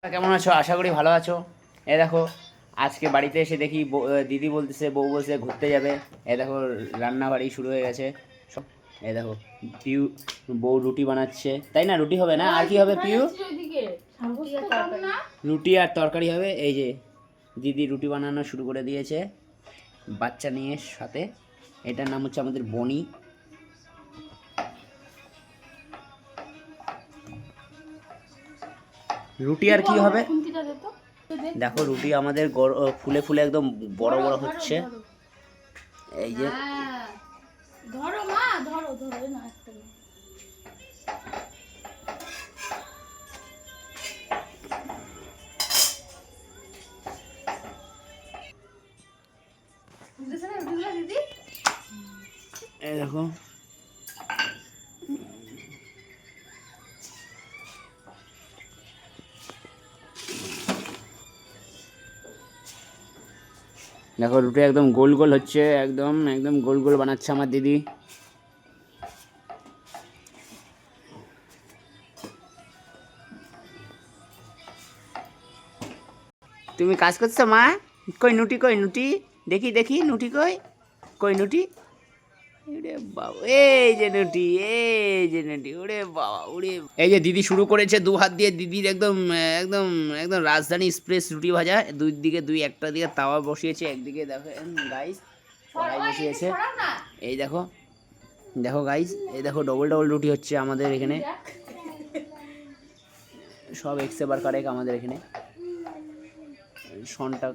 কেমন আছো? আশা করি ভালো আছো। এ দেখো, আজকে বাড়িতে এসে দেখি দিদি বলতেছে, বউ বলছে ঘুরতে যাবে। এ দেখো, রান্নাবাড়ি শুরু হয়ে গেছে সব। এ দেখো, পিউ বউ রুটি বানাচ্ছে, তাই না? রুটি হবে না, আর কি হবে পিউ? রুটি আর তরকারি হবে। এই যে দিদি রুটি বানানো শুরু করে দিয়েছে বাচ্চা নিয়ে সাথে। এটার নাম হচ্ছে আমাদের বনি। রুটি আর কি হবে দেখো, রুটি আমাদের ফুলে ফুলে একদম বড় বড় হচ্ছে। এই যে ধরো মা, ধরো ধরো না একটা দিদি। এই দেখো, দেখো রুটি একদম গোল গোল হচ্ছে, একদম একদম গোল গোল বানাচ্ছে আমার দিদি। তুমি কাজ করছো মা? কই নুটি, কই নুটি? দেখি দেখি নুটি কই, কই নুটি? ওরে বাবা, এই যে নুটি, এই যে নুটি, ওরে বাবা, ওরে। এই যে দিদি শুরু করেছে দু হাত দিয়ে। দিদির একদম একদম একদম রাজধানী এক্সপ্রেস রুটি ভাজা। দুই দিকে একটা দিকে তাওয়া বসিয়েছে, একদিকে দেখেন গাইস কড়াই বসিয়েছে। এই দেখো, দেখো গাইস, এই দেখো ডবল ডবল রুটি হচ্ছে আমাদের এখানে। সব এক্সে বার কারেক আমাদের এখানে সনটা